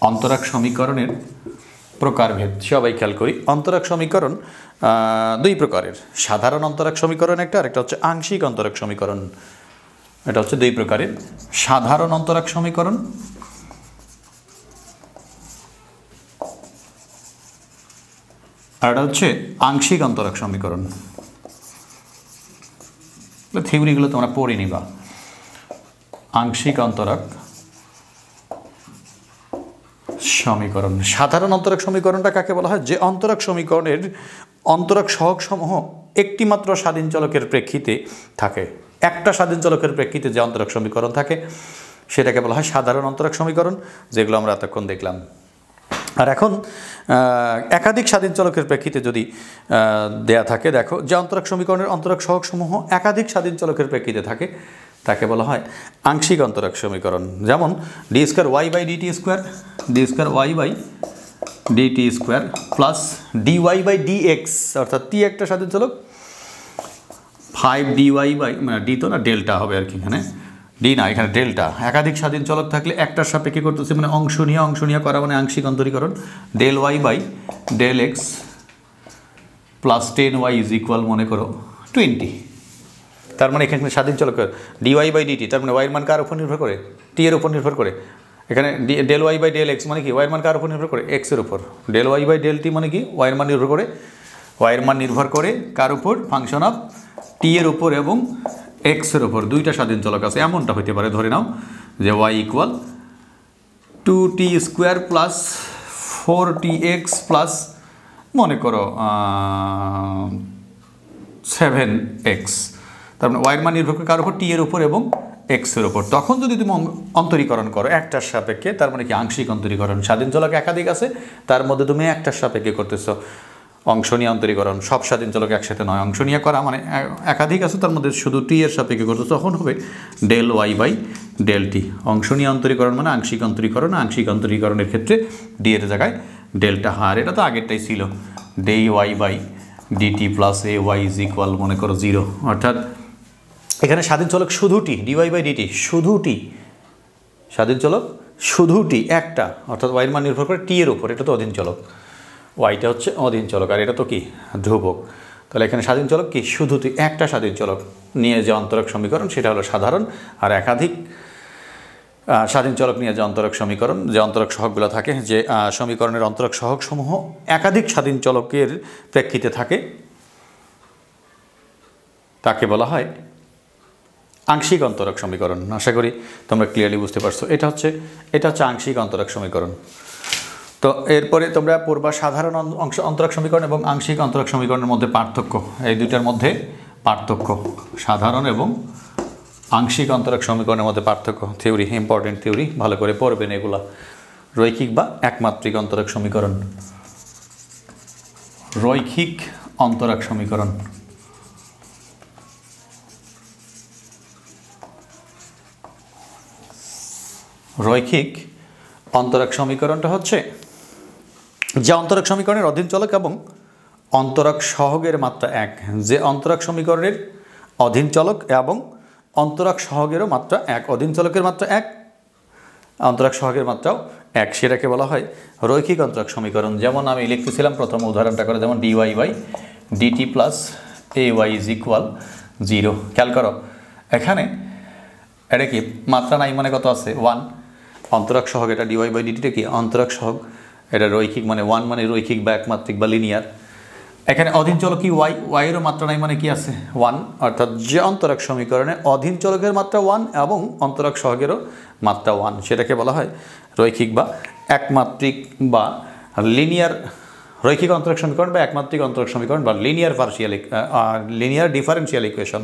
অন্তরক সমীকরণের প্রকারভেদ সবাই খেয়াল করি। অন্তরক সমীকরণ দুই প্রকারের, সাধারণ অন্তরক সমীকরণ একটা, আর একটা হচ্ছে আংশিক অন্তরক সমীকরণ। এটা হচ্ছে দুই প্রকারের, সাধারণ অন্তরক সমীকরণ আর এটা হচ্ছে আংশিক অন্তরক সমীকরণ। থিওরিগুলো তোমরা পড়ে নিবা। আংশিক অন্তরক সমীকরণ। সাধারণ অন্তরক সমীকরণটা কাকে বলা হয়? যে অন্তরক সমীকরণের অন্তরক সহগসমূহ একটি মাত্র স্বাধীন চলকের প্রেক্ষিতে থাকে, একটা স্বাধীন চলকের প্রেক্ষিতে যে অন্তরক সমীকরণ থাকে সেটাকে বলা হয় সাধারণ অন্তরক সমীকরণ, যেগুলো আমরা এতক্ষণ দেখলাম। আর এখন একাধিক স্বাধীন চলকের প্রেক্ষিতে যদি দেয়া থাকে, দেখো যে অন্তরক সমীকরণের অন্তরক সহগসমূহ একাধিক স্বাধীন চলকের প্রেক্ষিতে থাকে তাকে বলা হয় আংশিক অন্তরক সমীকরণ। যেমন d square y by d t square, d square y by d t square plus d y by d x, অর্থাৎ টি একটা স্বাধীন চলক, 5 ডি ওয়াই বাই, মানে ডি তো না ডেল্টা হবে আর কি, এখানে ডি না এখানে ডেল্টা। একাধিক স্বাধীন চলক থাকলে একটার সাপেক্ষে করতেছে, মানে অংশ নিয়ে করা মানে আংশিক অন্তরীকরণ। Del y by del x plus 10 y is equal মনে করো 20। তার মানে এখানে স্বাধীন চলক ডি ওয়াই বাই ডিটি, তার মানে ওয়াইয়ের মান কার উপর নির্ভর করে? টি এর উপর নির্ভর করে। এখানে del y by del x মানে কি? ওয়াইয়ের মান কার উপর নির্ভর করে? এক্সের উপর। Del y by del t মানে কি? ওয়াইয়ের মান নির্ভর করে, ওয়াইয়ের মান নির্ভর করে কার উপর? ফাংশন অফ টি এর উপর এবং এক্সের উপর। দুইটা স্বাধীন চলক আছে, এমনটা হইতে পারে, ধরে নাও যে y equal 2t square plus 4tx plus মনে করো 7x। তার মানে ওয়াইয়ের মান নির্ভর করে কার উপর? টি এর উপর এবং এক্সের উপর। তখন যদি তুমি অন্তরীকরণ করো একটার সাপেক্ষে, তার মানে কি? আংশিক অন্তরীকরণ। স্বাধীন চলক একাধিক আছে, তার মধ্যে তুমি একটার সাপেক্ষে করতেছো অংশ নিয়ে অন্তরীকরণ। সব স্বাধীন চলক একসাথে নয়, অংশ নিয়ে করা মানে একাধিক আছে, তার মধ্যে শুধু টি এর সাপেক্ষে করতে, তখন হবে del y by del t. অংশ নিয়ে অন্তরীকরণ মানে আংশিক অন্তরীকরণ। আংশিক অন্তরীকরণের ক্ষেত্রে ডি এর জায়গায় ডেল্টা। আর এটা তো আগেরটাই ছিল, d y by dt plus a y is equal মনে করো 0। অর্থাৎ এখানে স্বাধীন চলক শুধু t, d y by dt শুধু টি, স্বাধীন চলক শুধু টি একটা, অর্থাৎ ওয়াইয়ের মান নির্ভর করে টি এর উপর। এটা তো অধীন চলক, ওয়াইটা হচ্ছে অধীন চলক, আর এটা তো কি? ধ্রুবক। তাহলে এখানে স্বাধীন চলক কি? শুধু একটা স্বাধীন চলক নিয়ে যে অন্তরক সমীকরণ সেটা হলো সাধারণ। আর একাধিক স্বাধীন চলক নিয়ে যে অন্তরক সমীকরণ, যে অন্তরক সহগগুলো থাকে, যে সমীকরণের অন্তরক সহগসমূহ একাধিক স্বাধীন চলকের প্রেক্ষিতে থাকে তাকে বলা হয় আংশিক অন্তরক সমীকরণ। আশা করি তোমরা ক্লিয়ারলি বুঝতে পারছো। এটা হচ্ছে আংশিক অন্তরক সমীকরণ। তো এরপরে তোমরা পড়বা সাধারণ অন্তরক সমীকরণ এবং আংশিক অন্তরক সমীকরণের মধ্যে পার্থক্য। এই দুইটার মধ্যে পার্থক্য, সাধারণ এবং আংশিক অন্তরক সমীকরণের মধ্যে পার্থক্য। থিওরি, ইম্পর্টেন্ট থিওরি, ভালো করে পড়বেন এগুলা। রৈখিক বা একমাত্রিক অন্তরক সমীকরণ, রৈখিক অন্তরক সমীকরণ। রৈখিক অন্তরক সমীকরণটা হচ্ছে যে অন্তরক সমীকরণের অধীন চলক এবং অন্তরক সহগের মাত্রা এক। যে অন্তরক সমীকরণের অধীন চলক এবং অন্তরক সহগেরও মাত্রা এক, অধীন চলকের মাত্রা এক, অন্তরক সহগের মাত্রাও এক, সেটাকে বলা হয় রৈখিক অন্তরক সমীকরণ। যেমন আমি লিখতেছিলাম প্রথম উদাহরণটা করে, যেমন dy by dt plus a y is equal 0। খেয়াল করো এখানে এটা কি মাত্রা নাই, মানে কত আছে? 1। অন্তরক সহগ, এটা ডিওয়াই বাই ডিটিটা কি? অন্তরক সহগ। এটা রৈখিক মানে 1 মানে রৈখিক বা একমাত্রিক বা লিনিয়ার। এখানে অধীন চলক কি? ওয়াই, ওয়াইয়েরও মাত্রা নাই, মানে কি আছে? 1। অর্থাৎ যে অন্তরক সমীকরণে অধীন চলকের মাত্রা 1 এবং অন্তরক সহগেরও মাত্রা 1, সেটাকে বলা হয় রৈখিক বা একমাত্রিক বা লিনিয়ার। রৈখিক অন্তরক সমীকরণ বা একমাত্রিক অন্তরক সমীকরণ বা লিনিয়ার ডিফারেনশিয়াল ইকুয়েশন।